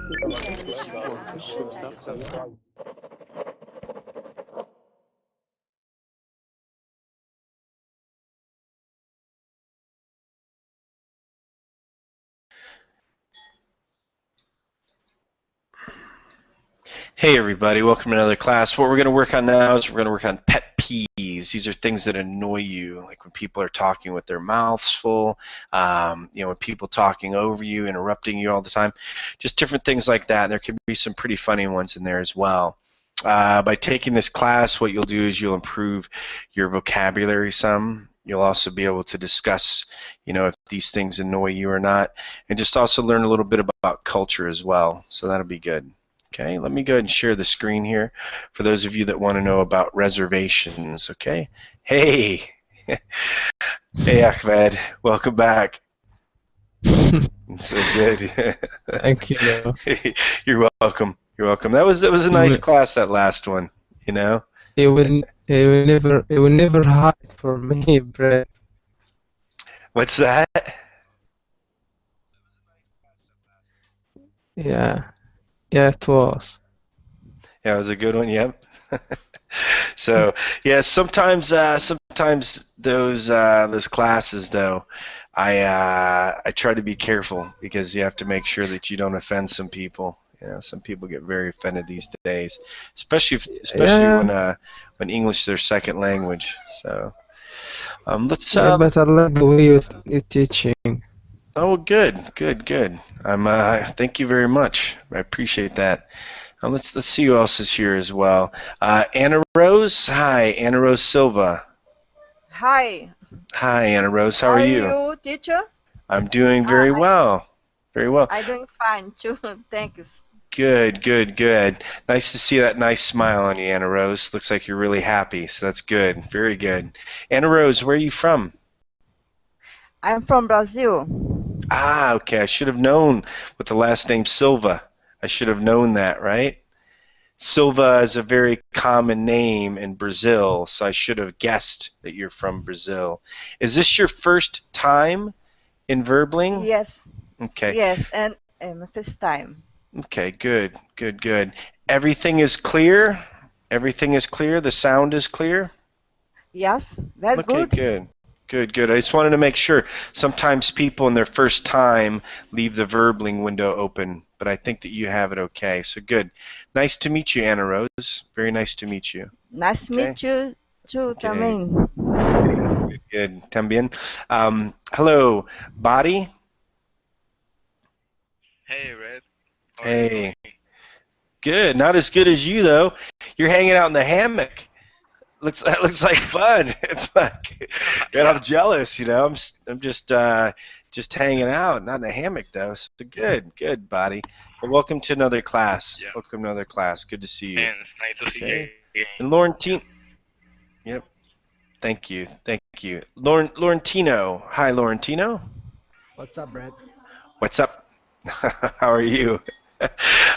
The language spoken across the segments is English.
Hey everybody, welcome to another class. What we're going to work on now is we're going to work on pet peeves. These are things that annoy you, like when people are talking with their mouths full, when people talking over you, interrupting you all the time, just different things like that. And there can be some pretty funny ones in there as well. By taking this class, what you'll do is you'll improve your vocabulary some. You'll also be able to discuss, if these things annoy you or not, and just also learn a little bit about culture as well. So that'll be good. Okay, let me go ahead and share the screen here for those of you that want to know about reservations. Okay, hey, hey Ahmed, welcome back. It's so good. Thank you. You're welcome. You're welcome. That was a nice class, that last one. It will never hide for me, Bret. What's that? Yeah, it was. Yeah, it was a good one. Yep. So yeah, sometimes those classes though, I try to be careful because you have to make sure that you don't offend some people. Some people get very offended these days, especially when English is their second language. So let's. But I like the way you're teaching. Oh, good. Thank you very much. I appreciate that. Let's see who else is here as well. Anna Rose. Hi, Anna Rose Silva. Hi. Hi, Anna Rose. How are you? How are you, teacher? I'm doing very well. Very well. I'm doing fine too. Thanks. Good. Nice to see that nice smile on you, Anna Rose. Looks like you're really happy, so that's good. Very good. Anna Rose, where are you from? I'm from Brazil. Ah, okay. I should have known with the last name Silva. I should have known that, right? Silva is a very common name in Brazil, so I should have guessed that you're from Brazil. Is this your first time in Verbling? Yes. Okay. Yes, and first time. Okay, good. Everything is clear? Everything is clear? The sound is clear? Yes, very good. Okay, good. I just wanted to make sure. Sometimes people in their first time leave the Verbling window open, but I think that you have it okay. So good. Nice to meet you, Anna Rose. Very nice to meet you. Nice to meet you too, también. Good. También. Hello, Body. Hey, Red. Hey. Good. Not as good as you though. You're hanging out in the hammock. That looks like fun. It's like, and I'm jealous. I'm just hanging out, not in a hammock though. So good, Body. Well, welcome to another class. Yeah. Welcome to another class. Good to see you. Man, it's nice to see you again. And Laurentino. Yep. Thank you. Laurentino. Hi, Laurentino. What's up, Bret? What's up? How are you?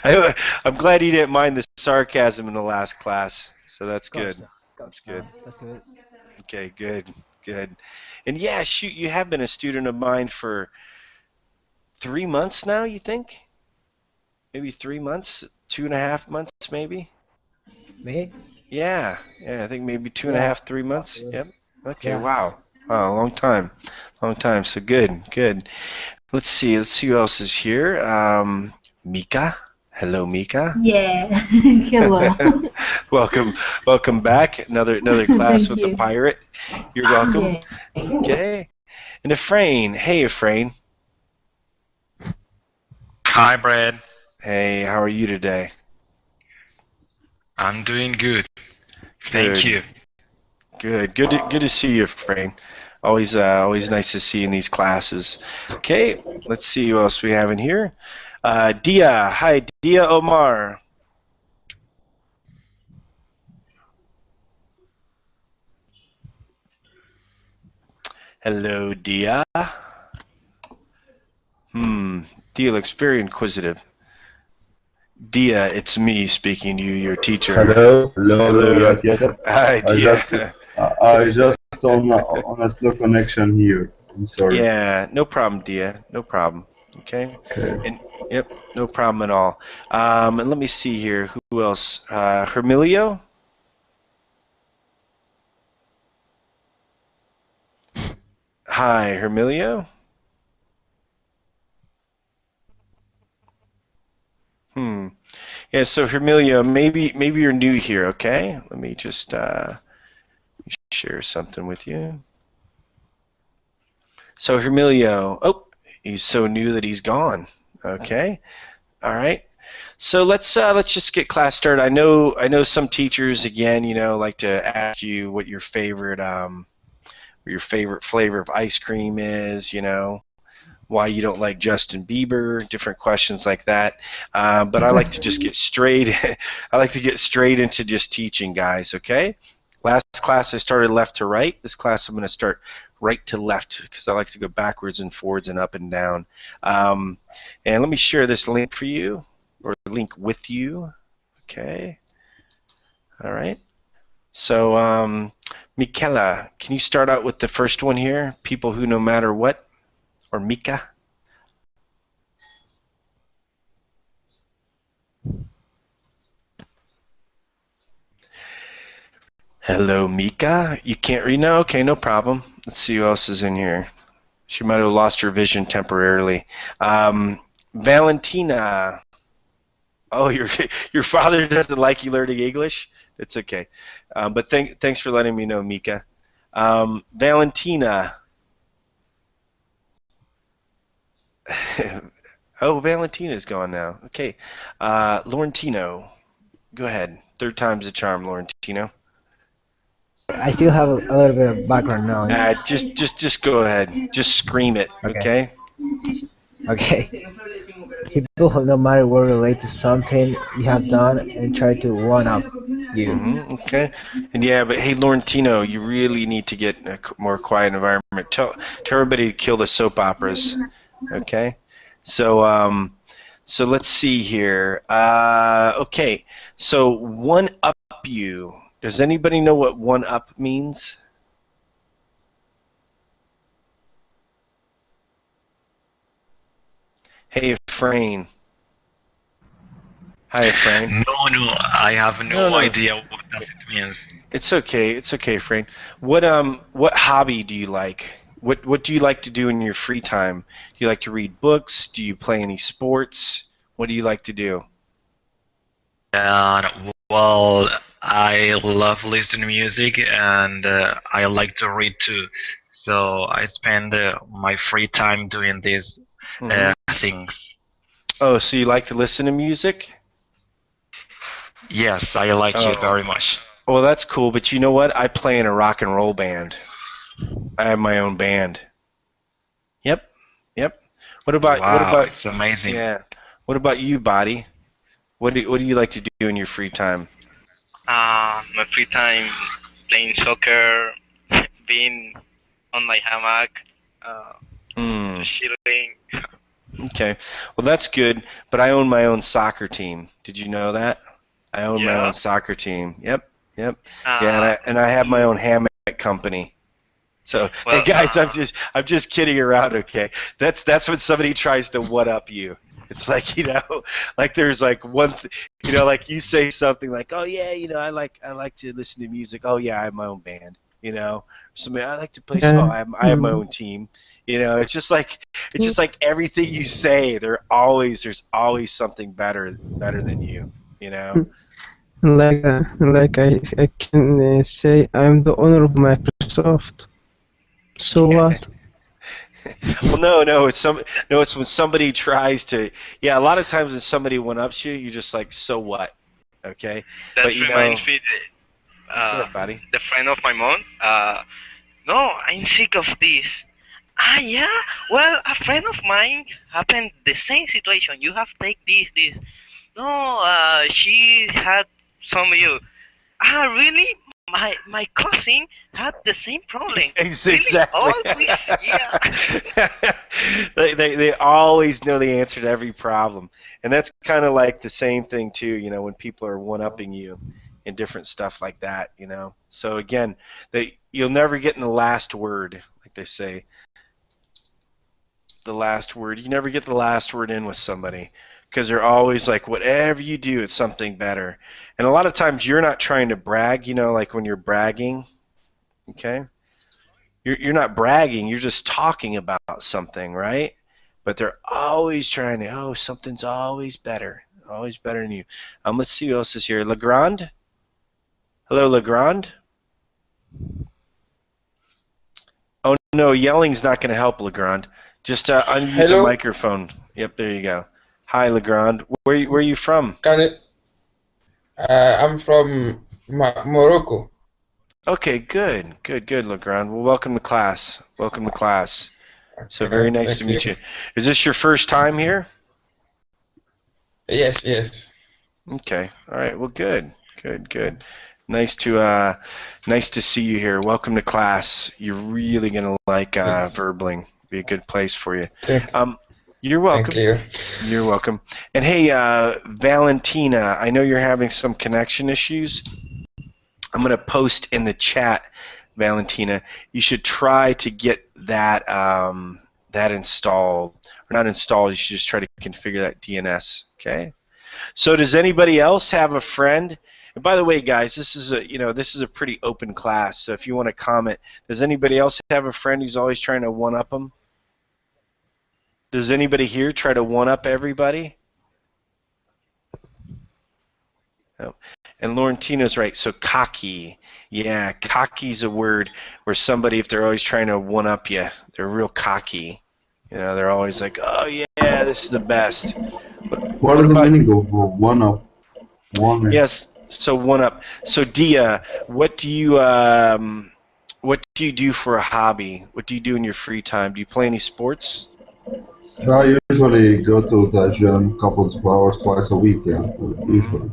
I'm glad you didn't mind the sarcasm in the last class. So that's good. That's good. That's good. Okay, good. And yeah, shoot, you have been a student of mine for 3 months now, you think? Maybe 3 months? 2.5 months, maybe? Me? Yeah, I think maybe 2.5, 3 months. Yep. Okay, Yeah. wow, long time. So good. Let's see who else is here. Mika. Hello, Mika. Yeah, hello. Welcome back. Another class with the pirate. You're welcome. Yeah. Okay. And Efrain. Hey, Efrain. Hi, Brad. Hey, how are you today? I'm doing good. Thank you. Good to see you, Efrain. Always nice to see you in these classes. Okay, let's see who else we have in here. Dia. Hi, Dia Omar. Hello, Dia. Dia looks very inquisitive. Dia, it's me speaking to you, your teacher. Hello. Yes. Hi, Dia. I just on a slow connection here. I'm sorry. Yeah, no problem, Dia. No problem. Okay. Okay. And yep, no problem at all. And let me see here. Who else? Hermilio? Hi, Hermilio. Yeah, so Hermilio, maybe you're new here, okay? Let me just share something with you. So Hermilio, oh, he's so new that he's gone. Okay. All right. So let's just get class started. I know some teachers again, like to ask you what your favorite flavor of ice cream is, why you don't like Justin Bieber, different questions like that. But I like to just get straight. I like to get straight into just teaching, guys. Okay. Last class I started left to right. This class I'm going to start right to left because I like to go backwards and forwards and up and down. And let me share this link for you, or link with you. Okay. All right. So, Michela, can you start out with the first one here? People who no matter what, or Mika? Hello, Mika. You can't read now? Okay, no problem. Let's see who else is in here. She might have lost her vision temporarily. Valentina. Oh, your father doesn't like you learning English? It's okay. But thanks for letting me know, Mika. Valentina. Oh, Valentina's gone now. Okay. Laurentino. Go ahead. Third time's a charm, Laurentino. I still have a little bit of background noise. Just go ahead. Just scream it, okay? Okay. People who no matter what relate to something you have done and try to one up you. Okay. And yeah, but hey, Laurentino, you really need to get a more quiet environment. Tell everybody to kill the soap operas, okay? So let's see here. Okay. So one up you. Does anybody know what one up means? Hey, Frayne. Hi, Frayne. No, I have No. idea what does it means. It's okay. It's okay, Frayne. What hobby do you like? What do you like to do in your free time? Do you like to read books? Do you play any sports? What do you like to do? Well, I love listening to music and I like to read too. So I spend my free time doing these Hmm. things. Oh, so you like to listen to music? Yes, I like it Oh, very much. well, that's cool. But you know what? I play in a rock and roll band. I have my own band. Yep, yep. What Wow, about it's amazing. yeah? What about you, Body? What do you like to do in your free time? My free time playing soccer, being on my hammock, Hmm. just chilling. Okay. Well, that's good, but I own my own soccer team. Did you know that? I own my own Yeah. soccer team. Yep. Yep. Yeah, Uh, and I have my own hammock company. So, hey well, guys, I'm just kidding around, okay? That's when somebody tries to one up you. It's like, like there's like like you say something like, "Oh yeah, I like to listen to music. Oh yeah, I have my own band." Somebody I like to play. Oh, Yeah. I have my own team. It's just like everything you say. There's always something better than you. You know. Like I can say I'm the owner of Microsoft. So what? Well, no, it's when somebody tries to. Yeah, a lot of times when somebody one ups you, you're just like, so what? Okay, that but reminds me, go ahead, buddy. the friend of my mom. No, I'm sick of this. Ah, yeah. Well, a friend of mine happened the same situation. You have take this. No, she had some ill. Ah, really? My cousin had the same problem. Really? Exactly. Always? Yeah. They always know the answer to every problem, and that's kind of like the same thing too. When people are one upping you and different stuff like that. So again, you'll never get in the last word, like they say. the last word. You never get the last word in with somebody because they're always like, whatever you do, it's something better. And a lot of times you're not trying to brag, like when you're bragging, okay? You're not bragging, you're just talking about something, right? But they're always trying to, something's always better than you. Let's see who else is here. Legrand? Hello, Legrand? Oh, no, yelling's not going to help, Legrand. Just unmute the microphone. Yep, there you go. Hi, Legrand. Where are you from? I'm from Morocco. Okay, good, Legrand. Well, welcome to class. So very nice to meet you. Is this your first time here? Yes. Okay. All right. Well, good. Nice to see you here. Welcome to class. You're really gonna like Verbling. Be a good place for you. You're welcome. Thank you. You're welcome. And hey, Valentina, I know you're having some connection issues. I'm gonna post in the chat, Valentina. You should try to get that installed, or not installed. You should just try to configure that DNS. Okay. So does anybody else have a friend? And by the way, guys, this is a pretty open class. So if you want to comment, does anybody else have a friend who's always trying to one-up them? Does anybody here try to one-up everybody? No. And Laurentina's right. So cocky, yeah, cocky's a word where somebody, if they're always trying to one-up you, they're real cocky. They're always like, oh yeah, this is the best. What is the meaning of one-up? Yes. So one-up. So Dia, what do you do for a hobby? What do you do in your free time? Do you play any sports? I usually go to the gym a couple of hours twice a week, yeah, usually.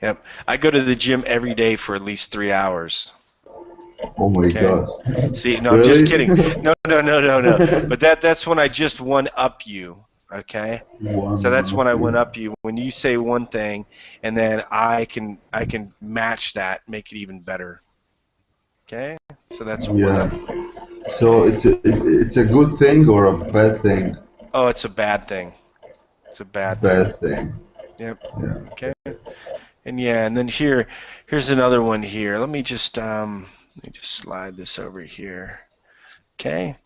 Yep. I go to the gym every day for at least 3 hours. Oh my God. See, no, really? I'm just kidding. No. But that's when I just one-up you. Okay, so that's when I went up you. When you say one thing, and then I can match that, make it even better. Okay, so that's one up. So it's a good thing or a bad thing? Oh, it's a bad thing. It's a bad thing. Yep. Yeah. Okay. And then here's another one here. Let me just slide this over here. Okay.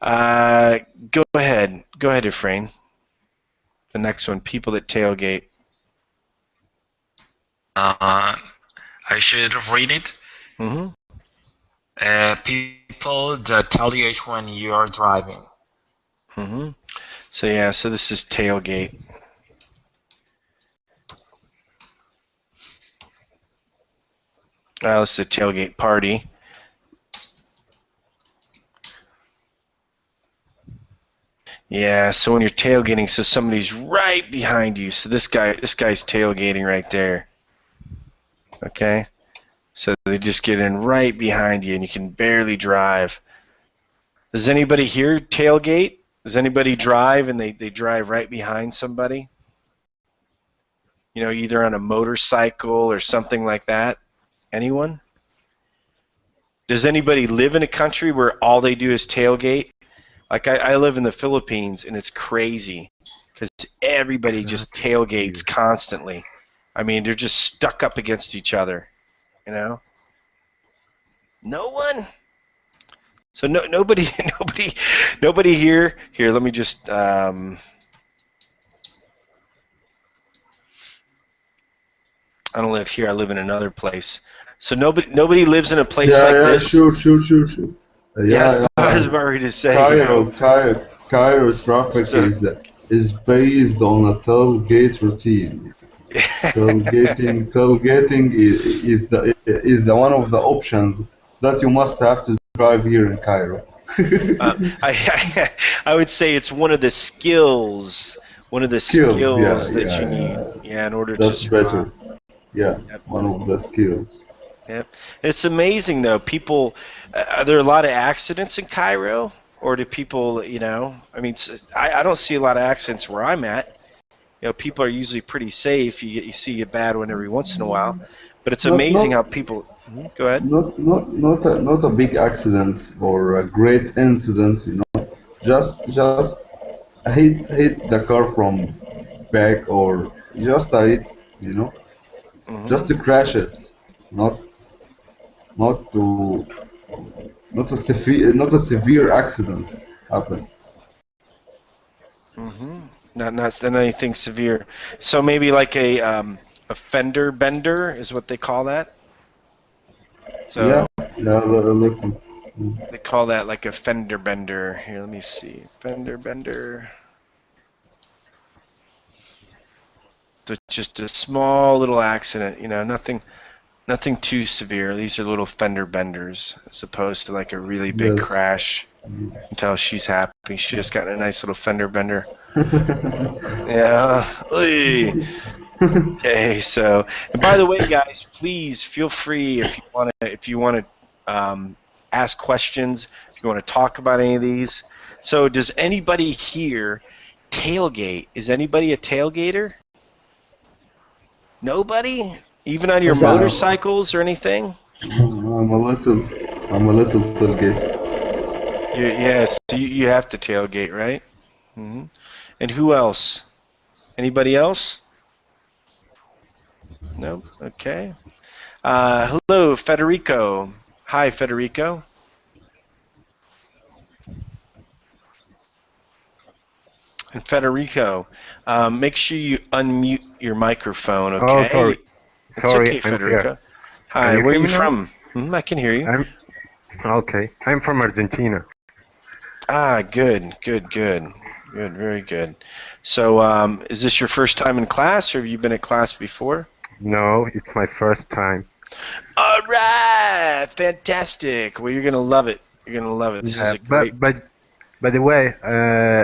Go ahead, Efrain. The next one, people that tailgate. I should read it. Mm-hmm. People that tailgate when you are driving. Mm-hmm. So this is tailgate. This is a tailgate party. Yeah, so when you're tailgating, so somebody's right behind you. So this guy's tailgating right there. Okay? So they just get in right behind you and you can barely drive. Does anybody here tailgate? Does anybody drive and they drive right behind somebody? Either on a motorcycle or something like that? Anyone? Does anybody live in a country where all they do is tailgate? Like I live in the Philippines, and it's crazy because everybody just tailgates constantly. I mean, they're just stuck up against each other, No one. So nobody here. Here, let me just. I don't live here. I live in another place. So nobody lives in a place like this. Sure. Yes, I was about to say. Cairo traffic is based on a tailgate routine. Tailgating is the one of the options that you must have to drive here in Cairo. I would say it's one of the skills. That you need. Yeah, in order That's to better. Yeah, one of the skills. Yep. It's amazing though. People, are there a lot of accidents in Cairo, or do people, I mean, I don't see a lot of accidents where I'm at. People are usually pretty safe. You see a bad one every once in a while, but it's amazing how people. Go ahead. Not a big accidents or a great incidents. Just I hit the car from back or just I hit, you know, just to crash it, not not to not a severe accidents happen. Not anything severe. So maybe like a fender bender is what they call that. So Yeah, a little. they call that like a fender bender. Here, let me see. Fender bender. So just a small little accident, you know, nothing too severe. These are little fender benders as opposed to like a really big Yes. crash. Until she's happy. She just got a nice little fender bender. Yeah. Oy. Okay, so and by the way, guys, please feel free if you want to ask questions, if you want to talk about any of these. So, does anybody here tailgate? Is anybody a tailgater? Nobody? Even on your What's that? motorcycles or anything? I'm a little tailgate. Yes, you have to tailgate, right? And who else? Anybody else? No? Okay. Hello, Federico. Hi, Federico. And Federico, make sure you unmute your microphone, okay? Oh, sorry. It's Sorry, okay, I'm Federico. here. Hi, Can you where are hear you me now? from? I can hear you. Okay. I'm from Argentina. Ah, good, very good. So, is this your first time in class, or have you been in class before? No, it's my first time. All right, fantastic. Well, you're gonna love it. You're gonna love it. This is a great. But by the way,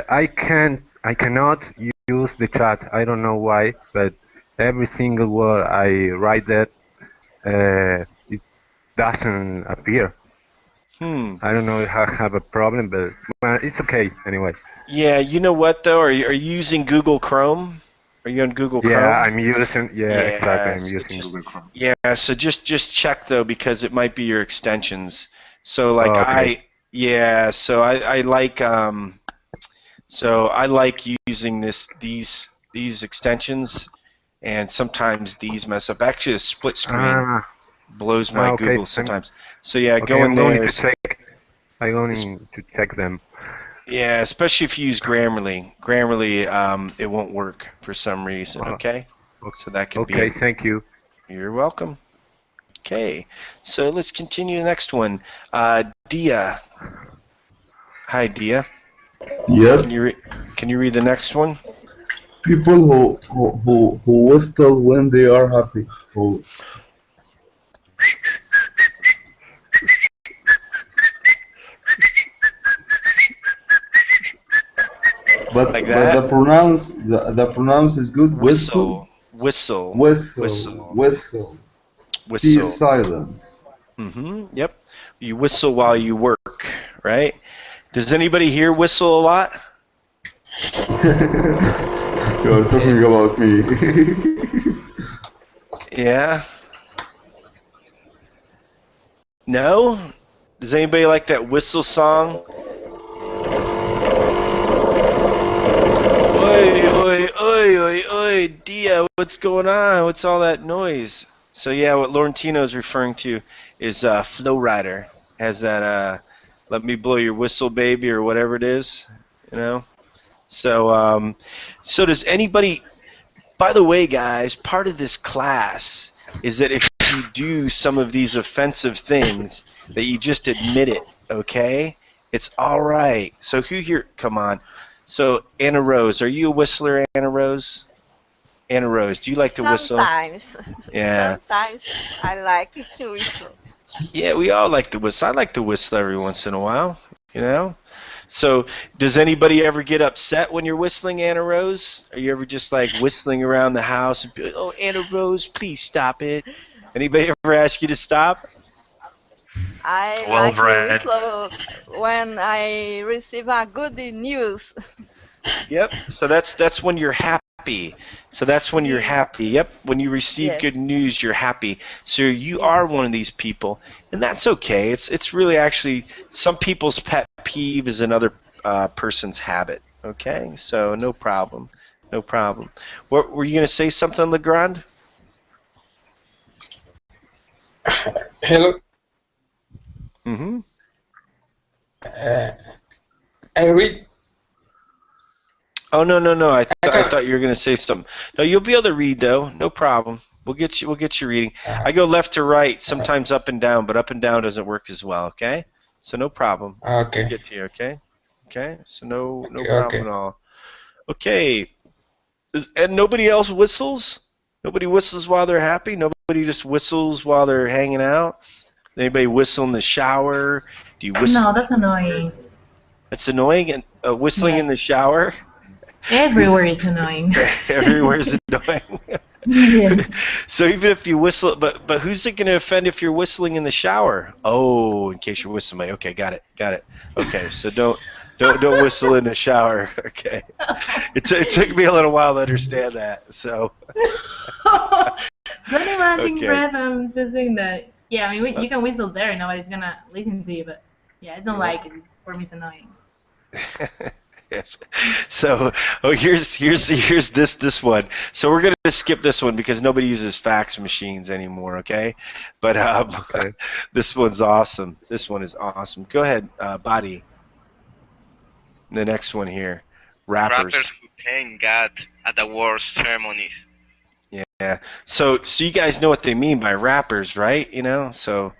I cannot use the chat. I don't know why, but every single word I write that, it doesn't appear. I don't know if I have a problem, but well, it's okay anyway. Yeah, you know what though? Are you using Google Chrome? Are you on Google Chrome? Yeah, I'm using. Yeah, exactly. I'm so using Google Chrome. Yeah, so just check though because it might be your extensions. So like Okay. so I like using these extensions, and sometimes these mess up. Actually, a split screen blows my Okay. Google sometimes. So yeah, Okay, go in I'm going there. to check. I'm going to check them. Yeah, especially if you use Grammarly. Grammarly, it won't work for some reason. Okay, so that could be. Okay, thank you. You're welcome. Okay, so let's continue the next one. Dia. Hi, Dia. Yes. Can you read the next one? People who whistle when they are happy. Who, but Like but that? the pronounce is good. Whistle. Whistle. Whistle. T is silent. Yep. You whistle while you work, right? Does anybody here whistle a lot? You're talking about me. Yeah. No? Does anybody like that whistle song? Oi, oi, oi, oi, oi, Dia, what's going on? What's all that noise? So yeah, what Laurentino is referring to is Flow Rider. Has that let me blow your whistle, baby, or whatever it is, you know? So, so does anybody, by the way, guys, part of this class is that if you do some of these offensive things, that you just admit it, okay? It's all right. So who here, come on. So Anna Rose, are you a whistler, Anna Rose? Anna Rose, do you like to whistle? Sometimes. Yeah. Sometimes I like to whistle. Yeah, we all like to whistle. I like to whistle every once in a while, you know? So does anybody ever get upset when you're whistling, Anna Rose? Are you ever just like whistling around the house and be like, oh, Anna Rose, please stop it? Anybody ever ask you to stop? I Well, like to Bret. whistle when I receive a good news. Yep. So that's when you're happy. So that's when you're happy. Yep. When you receive good news, you're happy. So you are one of these people, and that's okay. It's really actually some people's pet peeve is another person's habit. Okay, so no problem. No problem. What were you going to say something, Legrand? Hello. Mm-hmm. I read. Oh no! I can't. thought you were going to say something. No, you'll be able to read though. No problem. We'll get you reading. I go left to right, sometimes up and down, but up and down doesn't work as well. Okay, so no problem. Okay. We'll get to you. Okay. Okay. So no Okay. problem at all. Okay. And nobody else whistles? Nobody whistles while they're happy? Nobody just whistles while they're hanging out? Anybody whistle in the shower? Do you whistle? No, that's annoying. That's annoying. And whistling in the shower? Everywhere is annoying. Everywhere is annoying. Yes. So even if you whistle, but who's it going to offend if you're whistling in the shower? Oh, in case you're whistling. Okay, got it. Okay, so don't whistle in the shower. Okay, it took me a little while to understand that. So. Don't imagine, Okay. Bret, I'm just saying that. Yeah, I mean, you can whistle there, nobody's gonna listen to you, but yeah, I don't like it. For me, it's annoying. So, here's this one. So we're gonna skip this one because nobody uses fax machines anymore. Okay, but Okay. this one's awesome. This one is awesome. Go ahead, Body. The next one here, rappers. Rappers who thank God at the war ceremonies. Yeah. So you guys know what they mean by rappers, right? You know. So.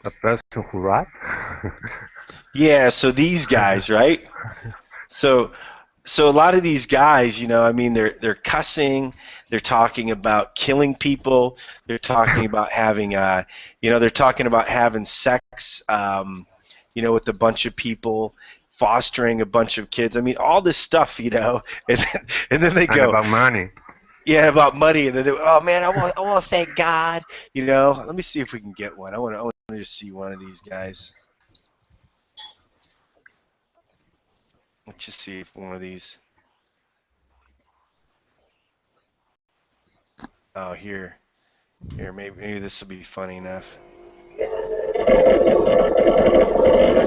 A person who rap? Yeah. So these guys, right? So a lot of these guys, you know, I mean, they're cussing, they're talking about killing people, they're talking about having, they're talking about having sex, with a bunch of people, fostering a bunch of kids. I mean, all this stuff, and then they go about money. Yeah, about money, and then oh man, I want to thank God. Let me see if we can get one. I want to just see one of these guys. Let's just see if one of these. Oh, here, maybe this will be funny enough.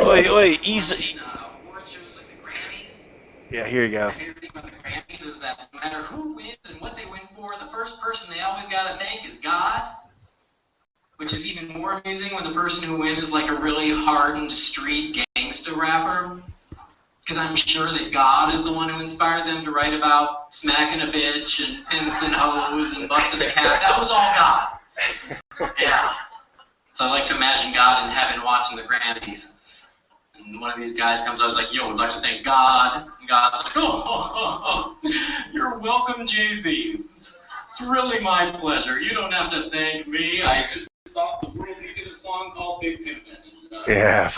Oi, easy. Yeah, here you go. My favorite thing about the Grammys is that no matter who wins and what they win for, the first person they always gotta thank is God. Which is even more amusing when the person who wins is like a really hardened street gangster rapper. Because I'm sure that God is the one who inspired them to write about smacking a bitch and pimps and hoes and busting a cat. That was all God. Yeah. So I like to imagine God in heaven watching the Grammys. And one of these guys comes out and is like, yo, I'd like to thank God. And God's like, oh, you're welcome, Jay-Z. It's really my pleasure. You don't have to thank me. I just thought the world needed a song called Big Pimpin'. Yeah,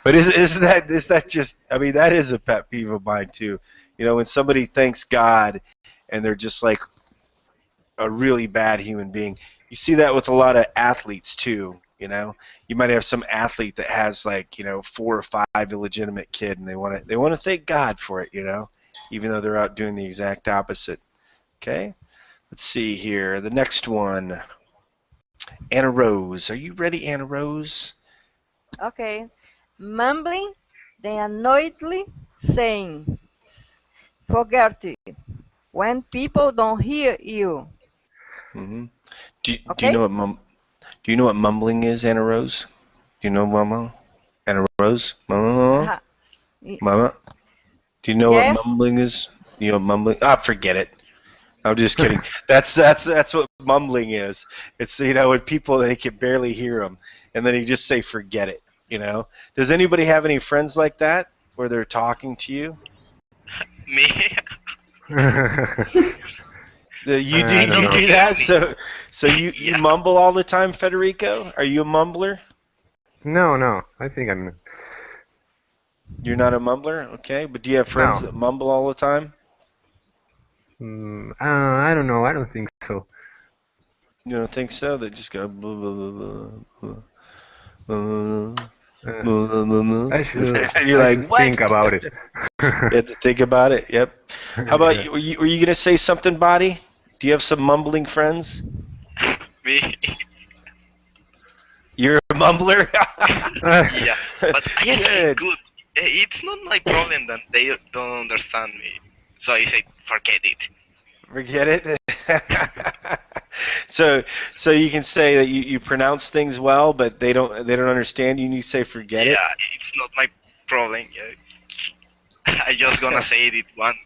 but isn't that just? I mean, that is a pet peeve of mine too. When somebody thanks God, and they're just like a really bad human being. You see that with a lot of athletes too. You might have some athlete that has 4 or 5 illegitimate kid, and they want to thank God for it. Even though they're out doing the exact opposite. Okay, let's see here. The next one, Anna Rose. Are you ready, Anna Rose? Okay. Mumbling, then annoyedly saying, forget it, when people don't hear you. Mm-hmm. Do you know what mumbling is, Anna Rose? Do you know Mama? Anna Rose? Mama? Mama? Do you know what mumbling is? You know mumbling? Forget it. I'm just kidding. That's what mumbling is. It's when people they can barely hear them, and then you just say forget it. Does anybody have any friends like that where they're talking to you? Me? You do that? So you mumble all the time, Federico? Are you a mumbler? No. I think I'm. You're not a mumbler, okay? But do you have friends that mumble all the time? I don't know. I don't think so. You don't think so? They just go blah, blah, blah, blah, blah. I should You're like, think about it. You have to think about it. Yep. How about you? Were you gonna say something, Body? Do you have some mumbling friends? Me? You're a mumbler? Yeah, but I say Good. good. It's not my problem that they don't understand me. So I say, forget it. Forget it. So you can say that you pronounce things well, but they don't understand you, and you say forget it. Yeah, it's not my problem. Yeah. I just gonna say it once.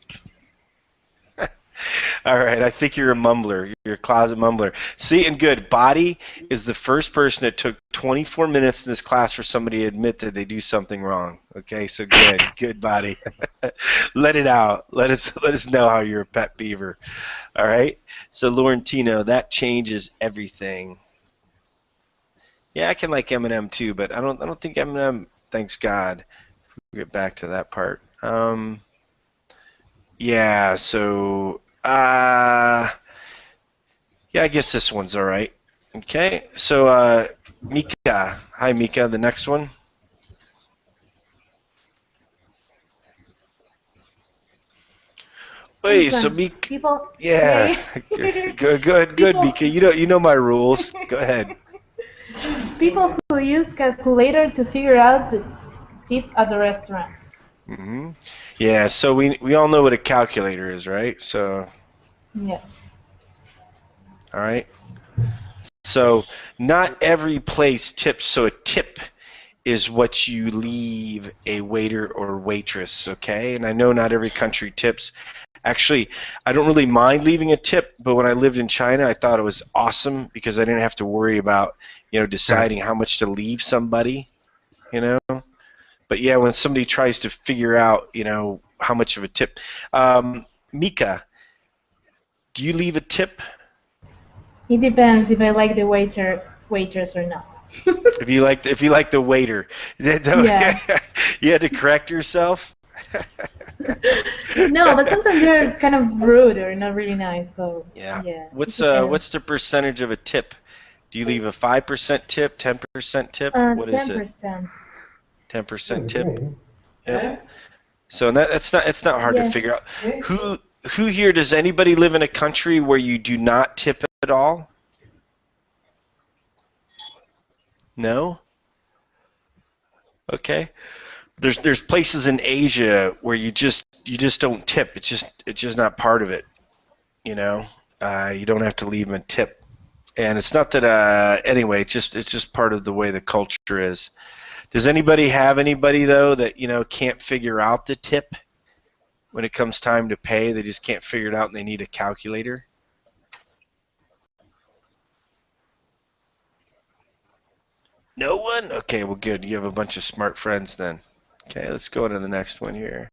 All right, I think you're a mumbler. You're a closet mumbler. See, and good. Body is the first person that took 24 minutes in this class for somebody to admit that they do something wrong. Okay, so good, good Body. Let it out. Let us know how you're a pet beaver. All right. So Laurentino, that changes everything. Yeah, I can like Eminem too, but I don't think Eminem thanks God. We'll get back to that part. Yeah. So. Yeah, I guess this one's all right. Okay, so Mika. Hi, Mika. The next one. Wait, so Mika. People. Yeah. Good, People, Mika. You know my rules. Go ahead. people who use calculator to figure out the tip at the restaurant. Yeah. So we all know what a calculator is, right? So. Yeah. All right. So not every place tips. So a tip is what you leave a waiter or waitress, okay? And I know not every country tips. Actually, I don't really mind leaving a tip, but when I lived in China, I thought it was awesome because I didn't have to worry about, deciding how much to leave somebody, But yeah, when somebody tries to figure out, how much of a tip. Mika, do you leave a tip? It depends if I like the waitress or not. If you like the waiter, Yeah. you had to correct yourself. No, but sometimes they're kind of rude or not really nice. So Yeah. yeah. What's the percentage of a tip? Do you leave a 5% tip, 10% tip? What is it? 10%. 10% tip. Yep. So it's not hard to figure out. Who here, does anybody live in a country where you do not tip at all? No? Okay. There's places in Asia where you just don't tip. It's just not part of it. You don't have to leave them a tip. And it's not that anyway, it's just part of the way the culture is. Does anybody have anybody though that can't figure out the tip when it comes time to pay? They just can't figure it out and they need a calculator? No one? Okay, well good. You have a bunch of smart friends then. Okay, let's go on to the next one here.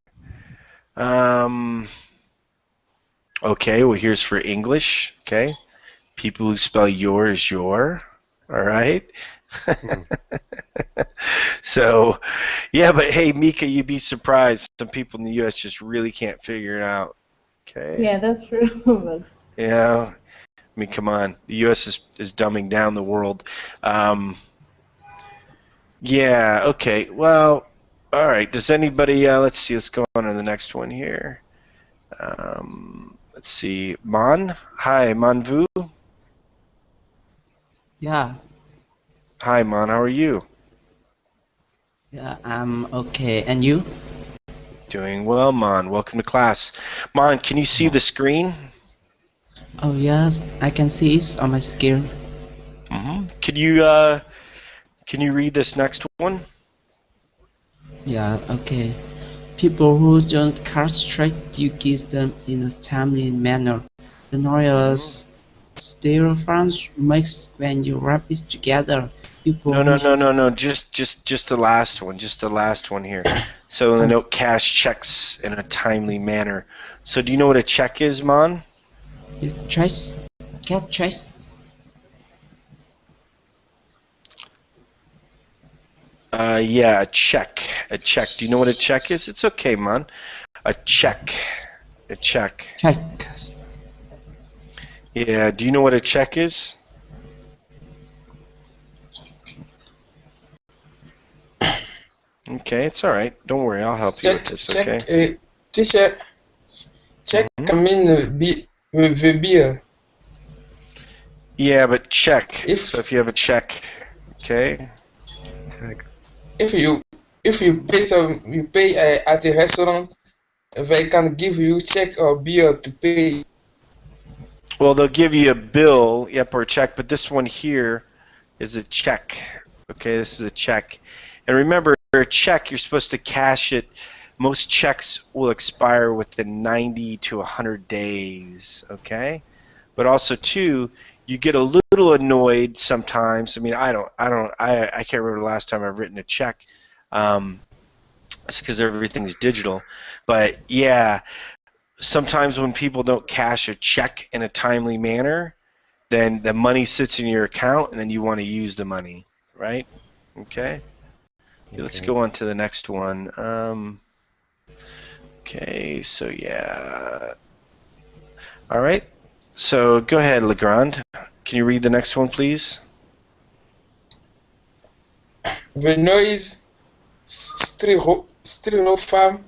Okay, well here's for English. Okay, people who spell your as your. All right. So, yeah, but hey, Mika, you'd be surprised. Some people in the U.S. just really can't figure it out. Okay. Yeah, that's true. Yeah. I mean, come on. The U.S. is dumbing down the world. Yeah. Okay. Well. All right. Does anybody? Let's see. Let's go on to the next one here. Let's see. Mon. Hi, Manvu. Yeah, Hi, Mon. How are you? yeah, I'm okay. And you? Doing well, Mon. Welcome to class. Mon, can you see the screen? Oh yes, I can see it on my screen. Can you read this next one? Yeah, okay. People who don't cut straight, you give them in a timely manner. The noise styrofoam makes when you wrap it together. People No. Just the last one. Just the last one here. So the note cash checks in a timely manner. So do you know what a check is, Mon? Get trace. Yeah, a check. A check. Do you know what a check is? It's okay, Mon. A check. A check. Check. Yeah. Do you know what a check is? Okay, it's all right. Don't worry, I'll help you with this. Okay. Teacher, check can mean the beer. Yeah, but check. So if you have a check, Okay. If you pay at a restaurant, they can give you check or bill to pay. Well, they'll give you a bill, yep, or a check, but this one here is a check. Okay, this is a check. And remember, a check, you're supposed to cash it. Most checks will expire within 90 to 100 days, okay? But also, too, you get a little annoyed sometimes. I mean, I can't remember the last time I've written a check. It's because everything's digital. But, yeah, sometimes when people don't cash a check in a timely manner, then the money sits in your account, and then you want to use the money, right? Okay. Let's go on to the next one. Okay, so yeah. All right. So go ahead, Legrand. Can you read the next one, please? The noise styrofoam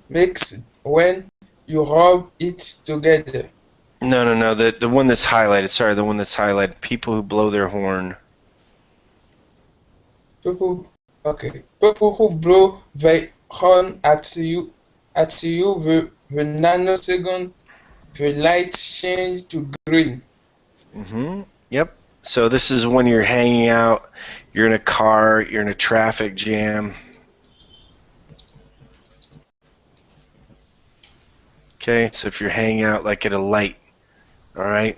makes when you rub it together. No. The one that's highlighted. Sorry, the one that's highlighted. People who blow their horn. People who blow their horn at you the nanosecond the light change to green. Yep. So this is when you're hanging out, you're in a car, you're in a traffic jam. Okay, so if you're hanging out like at a light, all right,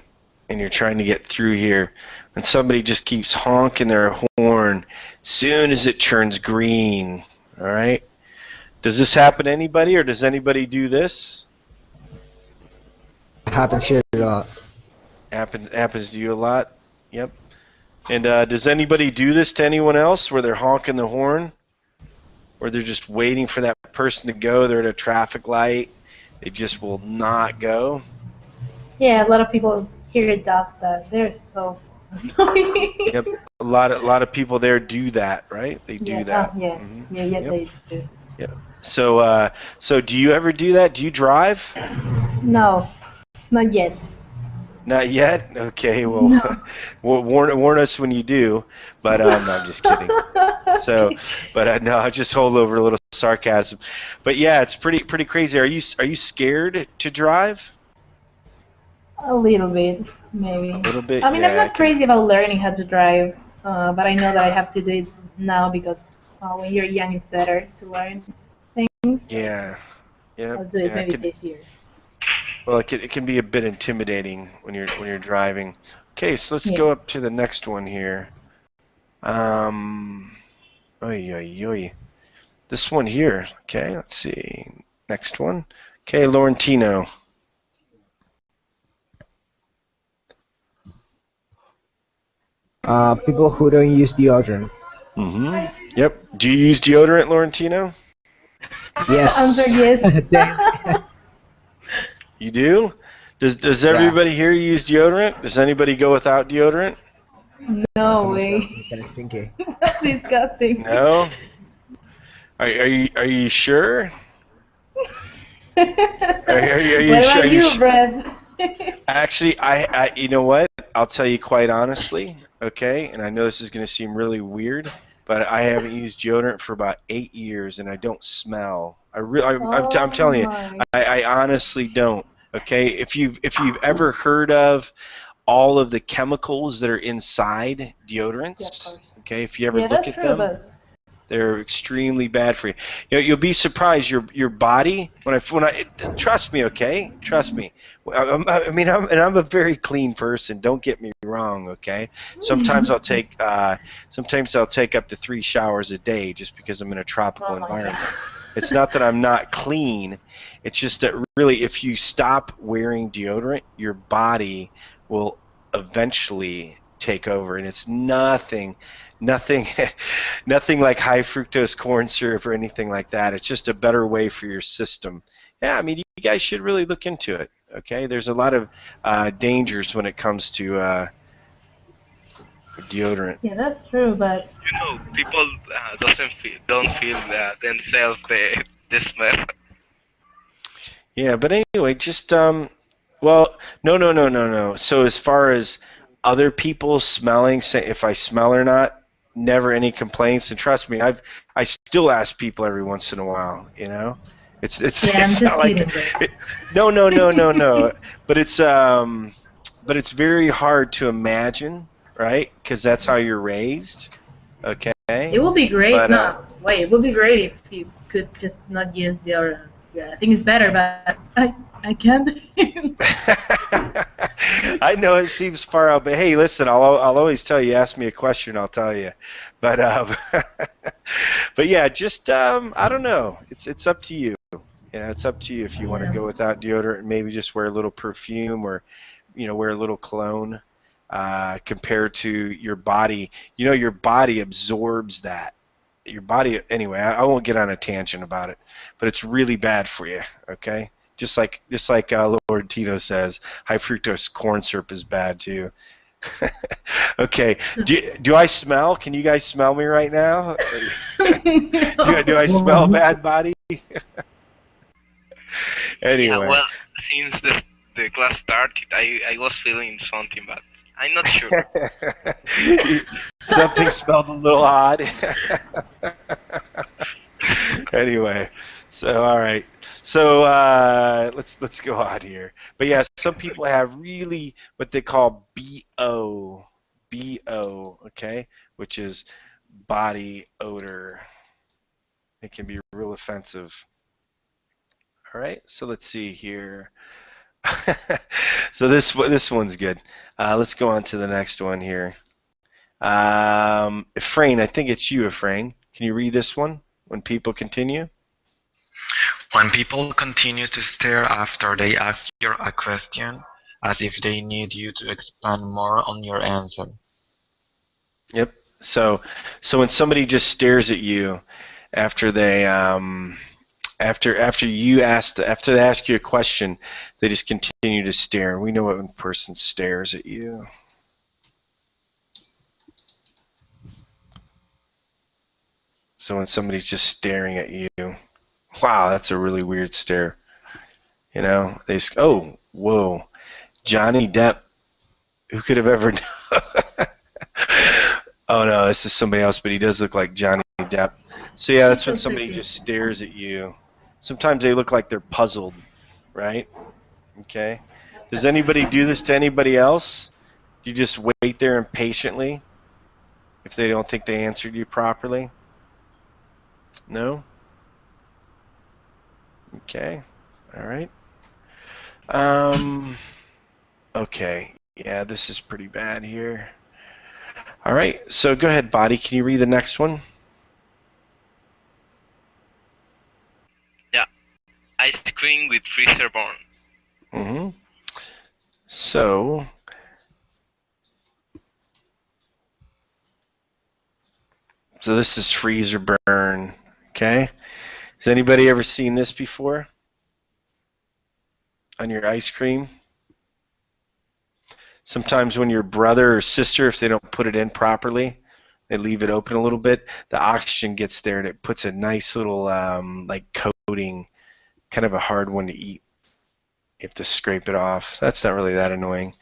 and you're trying to get through here, and somebody just keeps honking their horn soon as it turns green, all right? Does this happen to anybody, or does anybody do this? Happens here a lot. Happens to you a lot? Yep. And does anybody do this to anyone else, where they're honking the horn? Or they're just waiting for that person to go, they're at a traffic light, they just will not go? Yeah, a lot of people here does that. They're so annoying. Yep. A lot of people there do that, right? They do that. Yeah, Yep. they do. Yep. So do you ever do that? Do you drive? No, not yet. Not yet? Okay, well, No. warn us when you do. But no, I'm just kidding. So, but no, I just hold over a little sarcasm. But yeah, it's pretty crazy. Are you scared to drive? A little bit, maybe. A little bit. I mean, yeah, I'm not crazy about learning how to drive, but I know that I have to do it now because when you're young, it's better to learn things. Yeah. Yeah. I'll do it maybe this year. Well, it can be a bit intimidating when you're driving. Okay, so let's go up to the next one here. This one here. Okay, let's see. Next one. Okay, Laurentino. People who don't use deodorant. Yep. Do you use deodorant, Laurentino? Yes. Answer yes. You do? Does everybody here use deodorant? Does anybody go without deodorant? No way. Kind of stinky. That's disgusting. No. Are you sure? Are you What sure? about you, Bret? Actually, I you know what? I'll tell you quite honestly, okay? And I know this is going to seem really weird, but I haven't used deodorant for about 8 years, and I don't smell. I'm telling you, I honestly don't. Okay, if you've ever heard of all of the chemicals that are inside deodorants, okay, if you ever look at them, they're extremely bad for you. You'll be surprised. Your body when I trust me, okay, trust me. I'm a very clean person. Don't get me wrong, okay. Sometimes I'll take up to 3 showers a day just because I'm in a tropical environment. It's not that I'm not clean. It's just that really, if you stop wearing deodorant, your body will eventually take over, and it's nothing like high fructose corn syrup or anything like that. It's just a better way for your system. Yeah, I mean, you guys should really look into it. Okay, there's a lot of dangers when it comes to deodorant. Yeah, that's true, but People don't feel themselves the smell. Yeah, but anyway, just well, no. So as far as other people smelling, say if I smell or not, never any complaints. And trust me, I still ask people every once in a while. You know, it's Yeah, I'm it's just not like kidding. no. But it's very hard to imagine, right? Because that's how you're raised. Okay. It would be great. But No, wait. It would be great if you could just not use the other. Yeah, I think it's better, but I can't. I know it seems far out, but hey, listen, I'll always tell you. Ask me a question, I'll tell you. But but yeah, just I don't know. It's up to you. Yeah, it's up to you if you want to go without deodorant and maybe just wear a little perfume or, wear a little cologne. Compared to your body, your body absorbs that. Your body, anyway. I won't get on a tangent about it, but it's really bad for you. Okay. Just like Lord Tino says, high fructose corn syrup is bad too. Okay. Do I smell? Can you guys smell me right now? do I smell bad, body? Anyway. Yeah, well, since the class started, I was feeling something, but I'm not sure. Something smelled a little odd. Anyway, so all right. So let's go on here. But yeah, some people have really what they call BO, okay, which is body odor. It can be real offensive. All right, so let's see here. So this one's good. Let's go on to the next one here. Efrain, I think it's you, Efrain. Can you read this one? When people continue? When people continue to stare after they ask you a question, as if they need you to expand more on your answer. Yep. So when somebody just stares at you after they after they ask you a question, they just continue to stare. We know when a person stares at you. So when somebody's just staring at you, wow, that's a really weird stare. They just, oh, whoa, Johnny Depp. Who could have ever known? Oh no, this is somebody else, but he does look like Johnny Depp. So yeah, that's when somebody just stares at you. Sometimes they look like they're puzzled, right? Okay. Does anybody do this to anybody else? Do you just wait there impatiently if they don't think they answered you properly? No? Okay. All right. Okay. Yeah, this is pretty bad here. All right. So go ahead, Body. Can you read the next one? Yeah. Ice cream with freezer burn. Mm-hmm. So this is freezer burn. Okay. Has anybody ever seen this before? On your ice cream? Sometimes when your brother or sister, if they don't put it in properly, they leave it open a little bit, the oxygen gets there and it puts a nice little like coating, kind of a hard one to eat. You have to scrape it off. That's not really that annoying.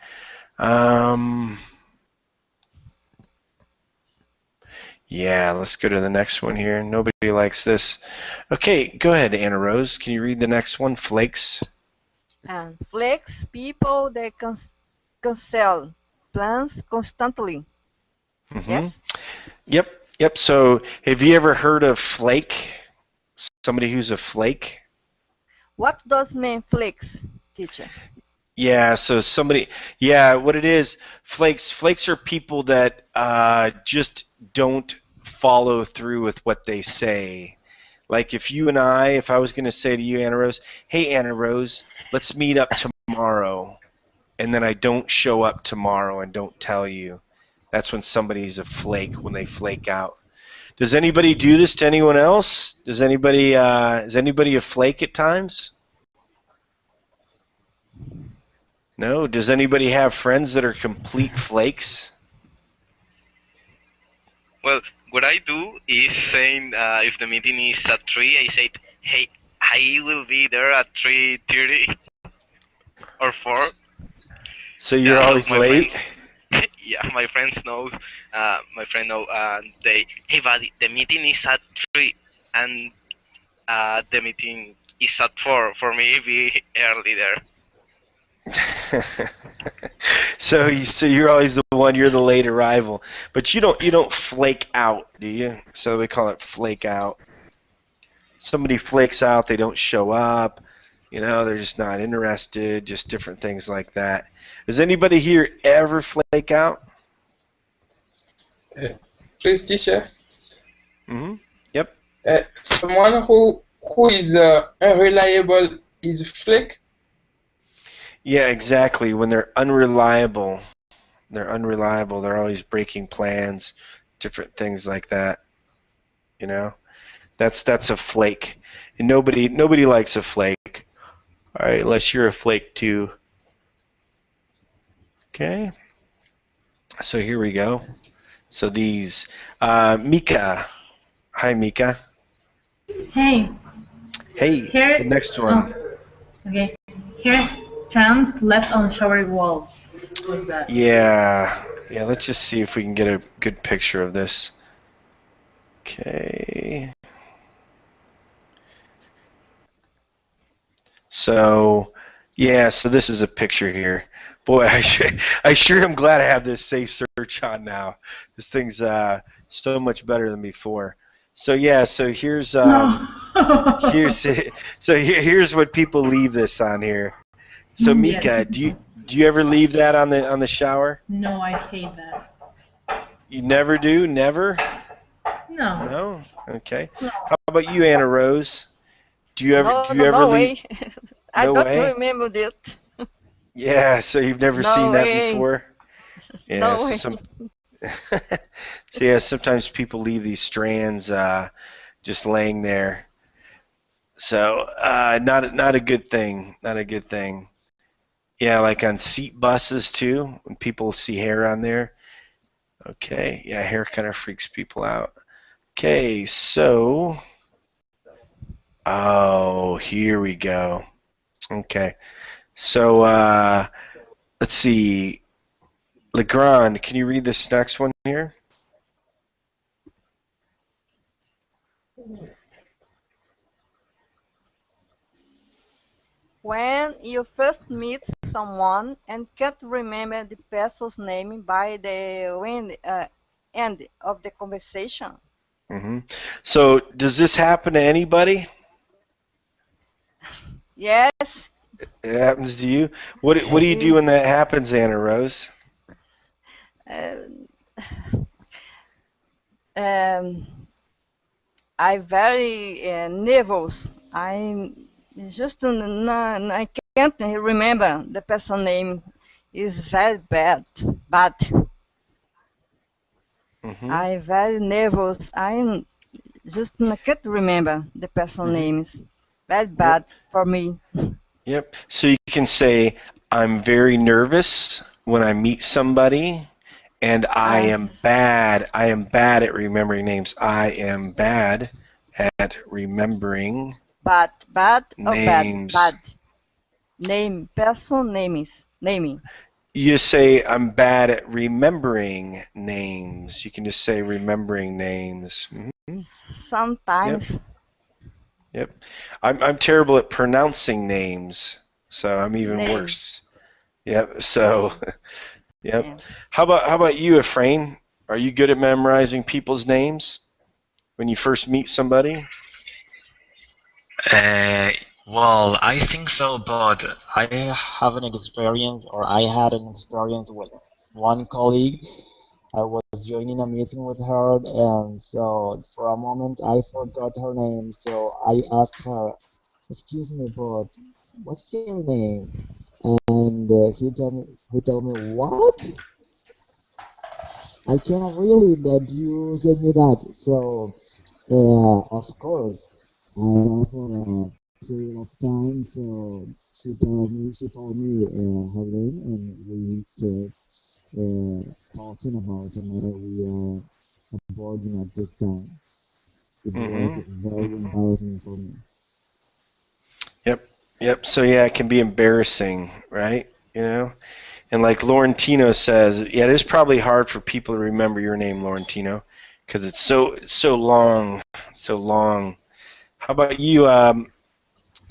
Yeah, let's go to the next one here. Nobody likes this. Okay, go ahead, Anna Rose. Can you read the next one? Flakes. And flakes, people that cancel plans constantly. Mm-hmm. Yes? Yep. So have you ever heard of flake? Somebody who's a flake? What does mean flakes, teacher? Yeah, so what it is, flakes are people that just don't follow through with what they say. Like if I was going to say to you, Anna Rose, hey, Anna Rose, let's meet up tomorrow, and then I don't show up tomorrow and don't tell you, that's when somebody's a flake, when they flake out. Does anybody do this to anyone else? Is anybody a flake at times? No? Does anybody have friends that are complete flakes? Well, what I do is saying if the meeting is at 3, I say, hey, I will be there at 3:30 or 4. So you're always late? yeah, my friends knows. My friend know. They, hey buddy, the meeting is at 3, and the meeting is at 4. For me, be early there. So you're always the one. You're the late arrival, but you don't flake out, do you? So we call it flake out. Somebody flakes out. They don't show up. They're just not interested. Just different things like that. Does anybody here ever flake out? Please, teacher. Mm-hmm. Yep. Someone who is unreliable is flake. Yeah, exactly. When they're unreliable, they're always breaking plans, different things like that. That's a flake, and nobody likes a flake. All right, unless you're a flake too. Okay. So here we go. So these, Mika. Hi, Mika. Hey. Hey. Here's The next one. okay. Here's trams left on shower walls. What's that? Yeah. Let's just see if we can get a good picture of this. Okay. So, so this is a picture here. Boy, I sure am glad I have this safe search on now. This thing's so much better than before. So so here's here's what people leave this on here. So Mika, do you ever leave that on the shower? No, I hate that. You never do? Never? No. No? Okay. No. How about you, Anna Rose? Do you ever No leave? way. I No don't way? remember that. Yeah, so you've never No seen way. that before? Yeah, No so way. so sometimes people leave these strands just laying there. So not a good thing. Not a good thing. Yeah, like on seat buses too, when people see hair on there. Okay, yeah, hair kind of freaks people out. Okay, so here we go. Okay, so let's see. Legrand, can you read this next one here? When you first meet someone and can't remember the person's name by the end of the conversation. Mm-hmm. So does this happen to anybody? Yes. It happens to you? What do you do when that happens, Anna Rose? I very nervous. I just I can't remember the person name. Is very bad. Mm-hmm. I very nervous. I just can't remember the person names. Very bad for me. Yep. So you can say, I'm very nervous when I meet somebody, and I am bad. I am bad at remembering names. I am bad at remembering Bad or names. bad. Name, person names, naming. You say, I'm bad at remembering names. You can just say remembering names. Mm-hmm. Sometimes. Yep. I'm terrible at pronouncing names, so I'm even worse. Yep. So, yep. Yeah. How about you, Efrain? Are you good at memorizing people's names when you first meet somebody? Well, I think so, but I have an experience, or I had an experience with one colleague. I was joining a meeting with her, and so for a moment I forgot her name. So I asked her, "Excuse me, but what's your name?" And he told me, "What? I cannot really that you said me that." So, of course, I lost for a period of time. So she told me her name, and we kept talking about the matter we are boarding at this time. It was very embarrassing for me. Yep. So yeah, it can be embarrassing, right? And like Laurentino says, yeah, it is probably hard for people to remember your name, Laurentino, because it's so long, so long. How about you? How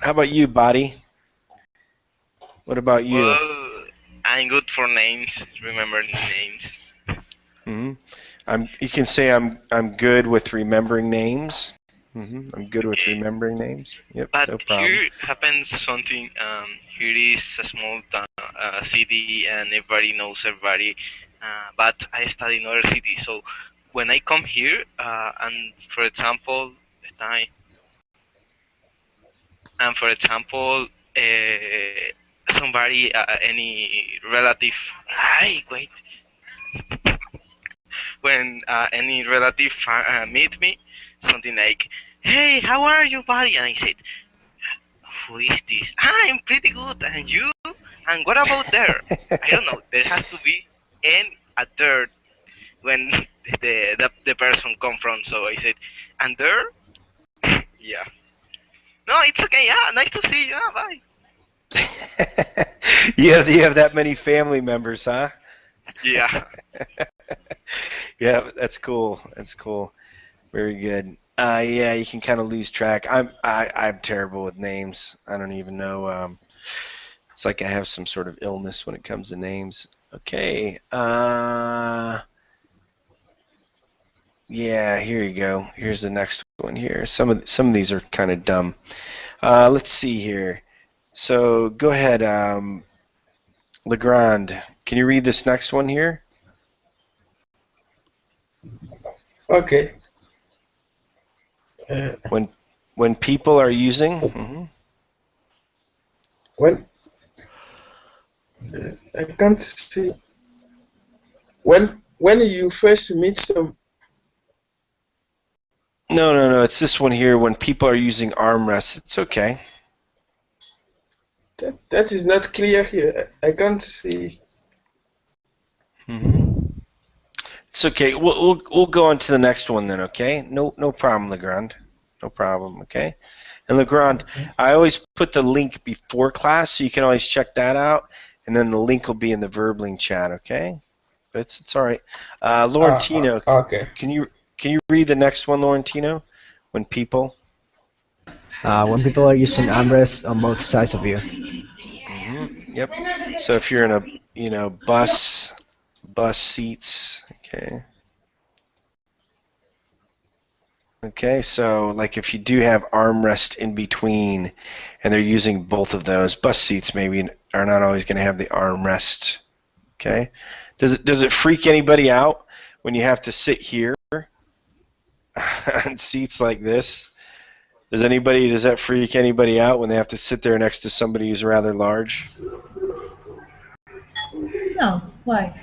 about you, Body? What about you? Well, I'm good for names, remembering names. Hmm. You can say I'm good with remembering names. I'm good with Okay. remembering names. Yep, But no problem. here happens something. Here is a small town, city, and everybody knows everybody. But I study in other city, so when I come here, and for example, I, and for example, somebody, any relative, hi, wait, when any relative meet me, something like, hey, how are you, buddy? And I said, who is this? I'm pretty good, and you? And what about there? I don't know. There has to be a third when the person come from. So I said, and there? Yeah. No, it's okay. Yeah, nice to see you. Yeah, bye. You have that many family members, huh? Yeah. Yeah, that's cool. That's cool. Very good. Yeah, you can kind of lose track. I'm terrible with names. I don't even know. It's like I have some sort of illness when it comes to names. Okay. Yeah, here you go. Here's the next one here. Some of these are kind of dumb. Let's see here. So go ahead, Legrand. Can you read this next one here? Okay. When people are using. When I can't see. When you first meet some. No. It's this one here. When people are using armrests, it's okay. That is not clear here. I can't see. It's okay. We'll go on to the next one then. Okay. No problem, Legrand. No problem. Okay. And Legrand, I always put the link before class, so you can always check that out, and then the link will be in the Verbling chat. Okay. But it's all right. Laurentino, Okay. can you read the next one, Laurentino? When people. When people are using armrests on both sides of you. Yep. So if you're in a bus seats. Okay. Okay, so like if you do have armrest in between and they're using both of those, bus seats maybe are not always going to have the armrest. Okay? Does it freak anybody out when you have to sit here on seats like this? Does that freak anybody out when they have to sit there next to somebody who's rather large? No, why?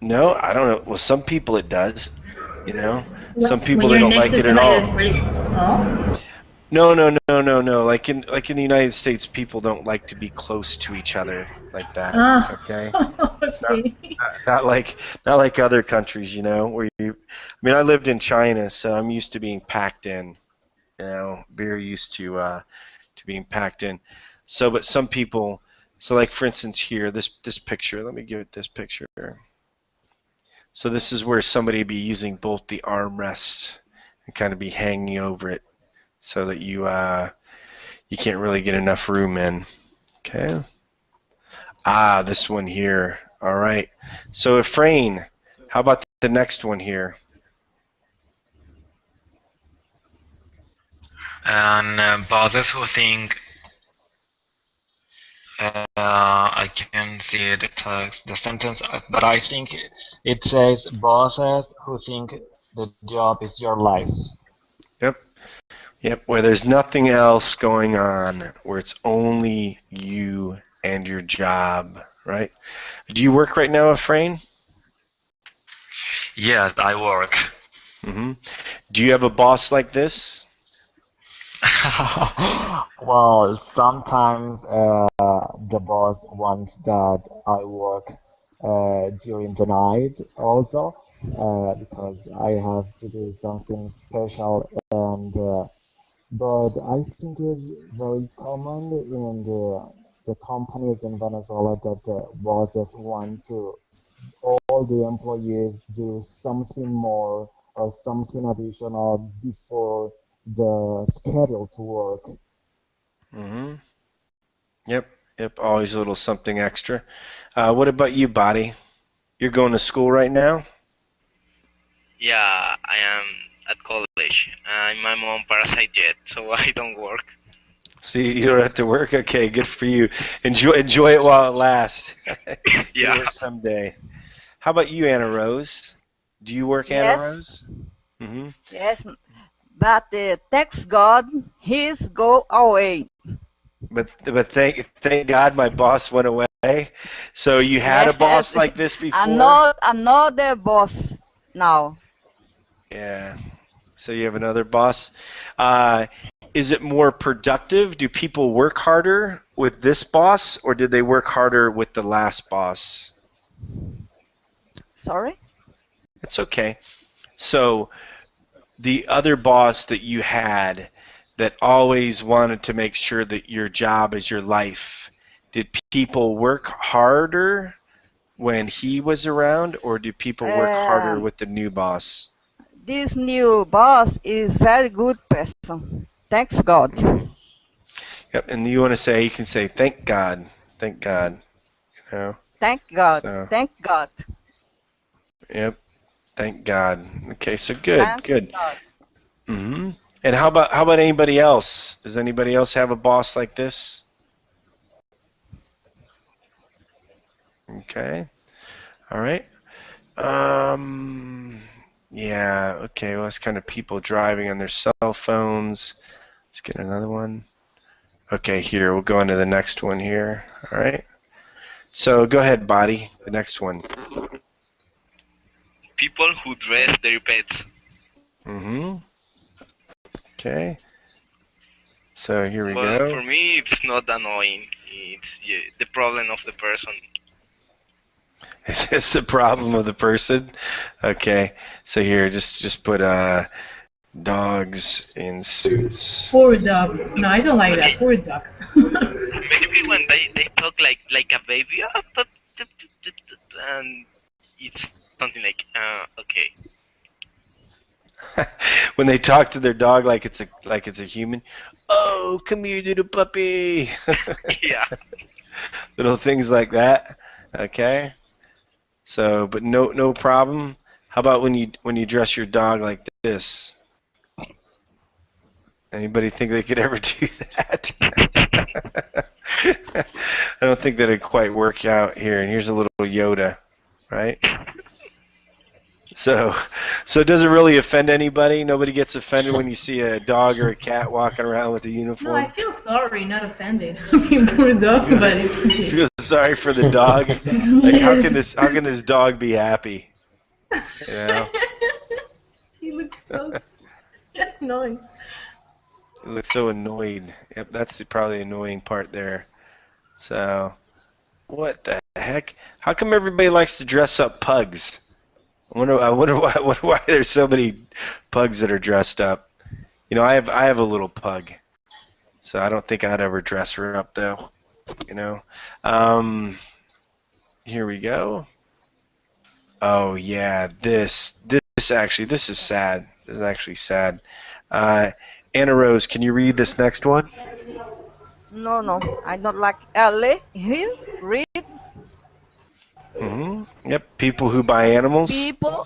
No, I don't know. Well, some people it does. Some people when they you're don't next like to it at somebody all. that's really tall? No. Like in the United States, people don't like to be close to each other like that. Okay. It's not like other countries, where I lived in China, so I'm used to being packed in. Very used to being packed in. So, but some people, so like for instance here, this picture. Let me give it this picture. So this is where somebody would be using both the armrests and kind of be hanging over it, so that you can't really get enough room in. Okay. This one here. All right. So Efrain, how about the next one here? And bosses who think I can see the text, the sentence, but I think it says bosses who think the job is your life. Yep. Where there's nothing else going on, where it's only you and your job, right? Do you work right now, Efrain? Yes, I work. Do you have a boss like this? Well, sometimes the boss wants that I work during the night also because I have to do something special, and but I think it's very common in the the companies in Venezuela that the bosses want to all the employees do something more or something additional before the schedule to work. Mm-hmm. Yep. Yep. Always a little something extra. What about you, Body? You're going to school right now? Yeah, I am at college. And my mom parasite yet, so I don't work. So you don't have to work? Okay, good for you. Enjoy it while it lasts. You'll Yeah. work someday. How about you, Anna Rose? Do you work, Anna Yes, Rose? Mm-hmm. yes, but thanks God, he's go away. But thank God my boss went away. So you had a boss Yes, like this before? another boss now. Yeah. So you have another boss. Uh, is it more productive? Do people work harder with this boss, or did they work harder with the last boss? Sorry? It's okay. So the other boss that you had that always wanted to make sure that your job is your life, did people work harder when he was around, or do people work harder Um, with the new boss? this new boss is very good person. Thanks God. Mhm. Yep, and you can say, thank God, you know. Thank God. So, Thank God. yep, thank God. Okay, so good, Thanks good. God. Hmm. And how about anybody else? Does anybody else have a boss like this? Okay, all right. Um, yeah, okay. Well, it's kind of people driving on their cell phones. Let's get another one. Okay, here we'll go on to the next one here. All right. So go ahead, Body. The next one. People who dress their pets. Mm-hmm. Okay. So here we Well, go. for me, it's not annoying. It's the problem of the person. Is this the problem of the person? Okay. So here, just put dogs in suits. Poor dog. No, I don't like that. Poor dogs. Maybe when they talk like a baby, and it's something like, okay. When they talk to their dog like it's a human. Oh, come here, little puppy. Yeah. Little things like that. Okay. So, but no problem. How about when you dress your dog like this? Anybody think they could ever do that? I don't think that'd quite work out here. And here's a little Yoda, right? So it doesn't really offend anybody. Nobody gets offended when you see a dog or a cat walking around with a No, I uniform. feel sorry, not offended. I mean, poor dog, but it's okay. Feel sorry for the dog. Like Yes. how can this dog be happy? You know, He looks so annoying. he looks so annoyed. Yep, that's probably the annoying part there. So what the heck? How come everybody likes to dress up pugs? I wonder why there's so many pugs that are dressed up. You know, I have a little pug, so I don't think I'd ever dress her up though. You know, here we go. Oh yeah, this is sad. This is actually sad. Anna Rose, can you read this next one? No, I don't like L. Here, read Mm-hmm. Yep. People who buy animals. people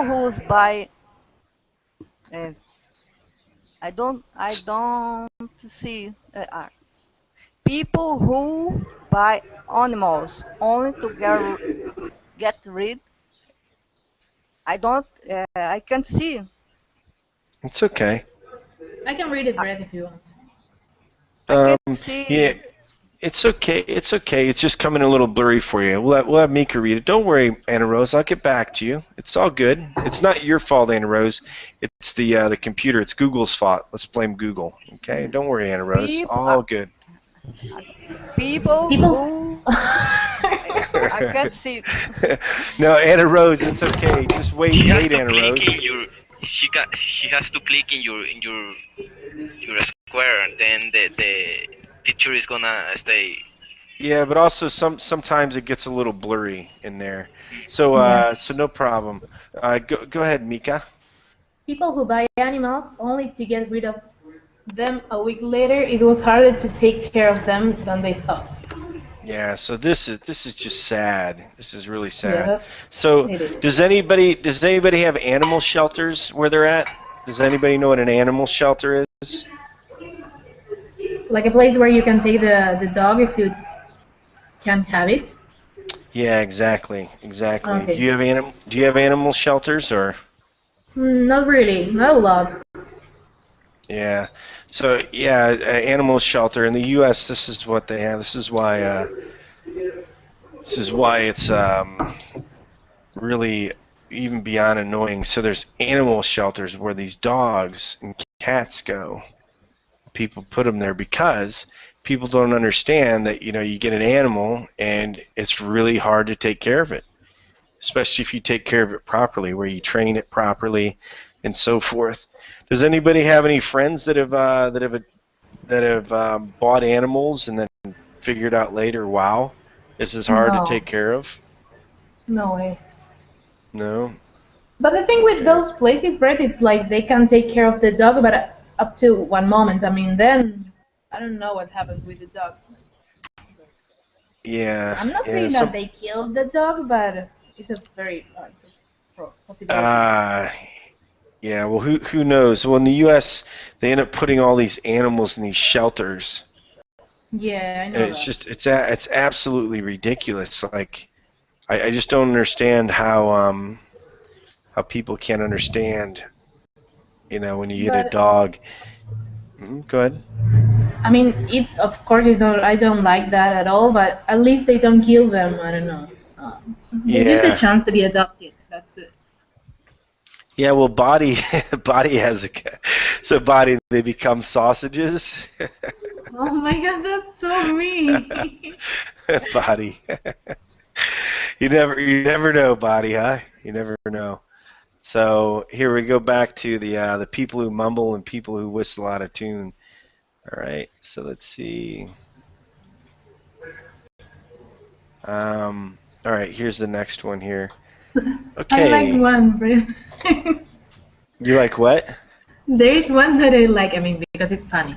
who's buy. Uh, I don't see. People who buy animals only to get rid. I can't see. It's okay. I can read it, Brett, if you want. I can't Yeah, see. it's okay. It's okay. It's just coming a little blurry for you. We'll have Mika read it. Don't worry, Anna Rose. I'll get back to you. It's all good. It's not your fault, Anna Rose. It's the computer. It's Google's fault. Let's blame Google. Okay. Don't worry, Anna Rose. People, All good. people who I can't see. No, Anna Rose. It's okay. Just wait, Anna Rose. She has to click in your square, and then picture is gonna stay. Yeah, but also sometimes it gets a little blurry in there. So Yeah. so no problem. Go ahead, Mika. People who buy animals only to get rid of them a week later, it was harder to take care of them than they thought. Yeah, so this is just sad. This is really sad. Yeah, So it is. does anybody have animal shelters where they're at? Does anybody know what an animal shelter is? Like a place where you can take the dog if you can have it. Yeah, exactly. Exactly. Okay. Do you have animal shelters or Not really, not a lot. yeah. So yeah, animal shelter in the US this is what they have. This is why it's really even beyond annoying. So there's animal shelters where these dogs and cats go. People put them there because people don't understand that you get an animal and it's really hard to take care of it, especially if you take care of it properly, where you train it properly and so forth. Does anybody have any friends that have bought animals and then figured out later, wow, this is hard to No, take care of? no way. No. But the thing with those places, Brett, it's like they can take care of the dog, but up to one moment. I mean, then I don't know what happens with the dog. Yeah. I'm not Yeah. saying that they killed the dog, but it's a very possibility. Yeah. Well, who knows? Well, in the U.S., they end up putting all these animals in these shelters. Yeah, I And know it's that. just it's absolutely ridiculous. Like I just don't understand how people can't understand. When you get a But dog. Go ahead. I mean, it's of course it's not. I don't like that at all. But at least they don't kill them. I don't know. They give the Yeah. chance to be adopted. That's good. Yeah. Well, body has so body they become sausages. Oh my God, that's so mean. Body. You never know, body, huh? You never know. So here we go back to the people who mumble and people who whistle out of tune. All right. So let's see. All right. Here's the next one here. I like Okay. one, but You like what? there is one that I like. I mean, because it's funny.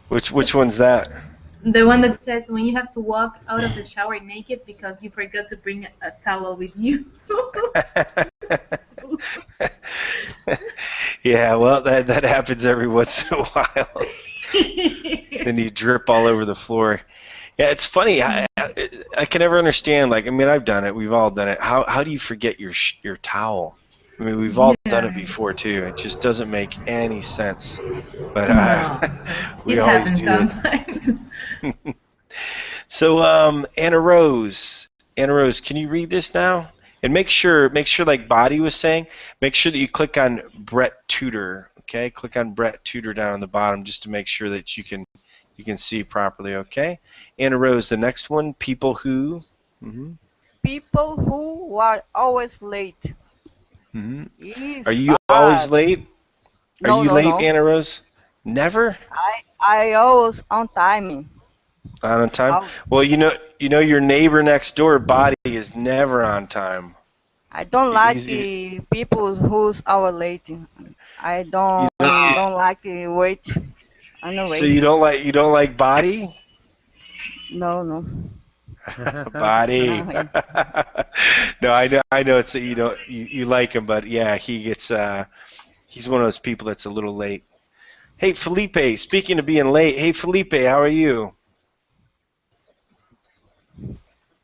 Which one's that? The one that says when you have to walk out of the shower naked because you forgot to bring a towel with you. Yeah. Well, that happens every once in a while. Then you drip all over the floor. Yeah, it's funny. I can never understand. Like, I mean, I've done it. We've all done it. How do you forget your towel? I mean, we've all done it before too. It just doesn't make any sense. But we It always happens do sometimes. it. So, Anna Rose, can you read this now? And make sure, like Body was saying, make sure that you click on Bret Tutor. Okay, click on Bret Tutor down on the bottom just to make sure that you can see properly. Okay, Anna Rose, the next one, people who. People who are always late. Are Is you always bad. late? Are No, you no, late, no. Anna Rose? Never? I always on time. Not on time? Al- Well, your neighbor next door, Body, is never on time. I don't like He's- the people who's hour late. I don't like the wait. I know So wait. you don't like Body? No, no. Body. No. No, I know it's that you like him, but yeah, he's one of those people that's a little late. Hey Felipe, speaking of being late, hey Felipe, how are you?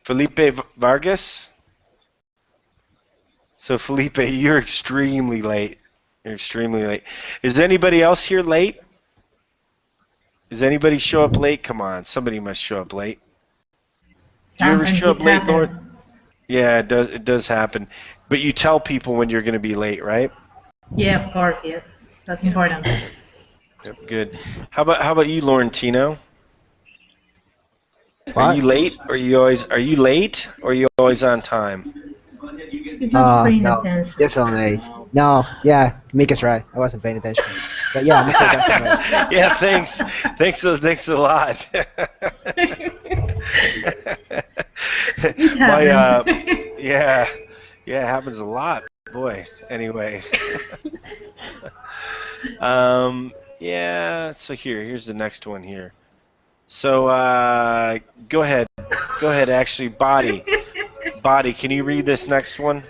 Felipe Vargas? So Felipe, you're extremely late. You're extremely late. Is anybody else here late? Does anybody show up late? Come on, somebody must show up late. Do you ever Sometimes show it up late, happens. Lauren? Yeah, it does happen. But you tell people when you're going to be late, right? Yeah, of course, yes. That's important. Yep, good. How about you, Laurentino? Are What? you late? Or are you always on time? You're not paying No, attention. definitely. No, yeah, Mika's right. I wasn't paying attention. But yeah, most of the time, right. Yeah, thanks. Thanks a lot. It My happens. yeah, it happens a lot. Boy. Anyway. Yeah, so here's the next one here. So go ahead. Actually, Body, can you read this next one?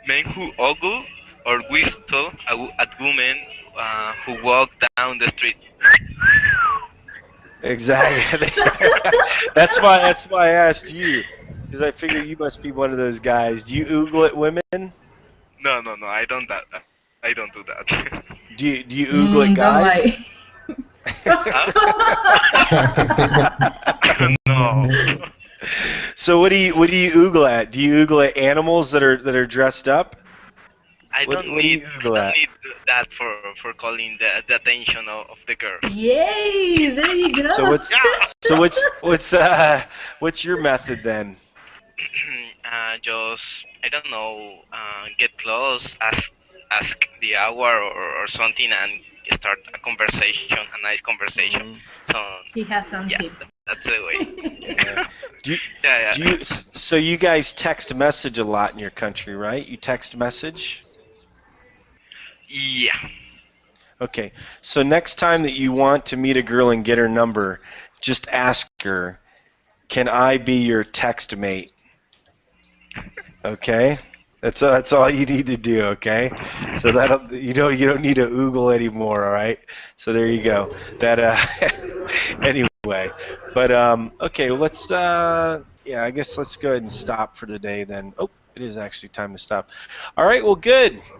Men who ogle or whistle at women who walk down the street. Exactly. That's why I asked you, because I figure you must be one of those guys. Do you oogle at women? No, I don't that. I don't do that. Do you oogle at Don't guys? lie. No. So what do you oogle at? Do you oogle at animals that are dressed up? I What don't do you need oogle at? that for calling the attention of the girls. Yay! There you go. So what's your method then? Just I don't know, get close, ask the hour or something, and start a conversation, a nice conversation. So He has some yeah, tips. that's the way. Yeah. Yeah. Do you so you guys text message a lot in your country, right? You text message? Yeah. Okay. So next time that you want to meet a girl and get her number, just ask her, "Can I be your text mate?" Okay? That's all you need to do, okay? So that you don't need to oogle anymore, all right? So there you go. That anyway. But okay, well, let's yeah, I guess let's go ahead and stop for the day then. Oh, it is actually time to stop. All right, well, good.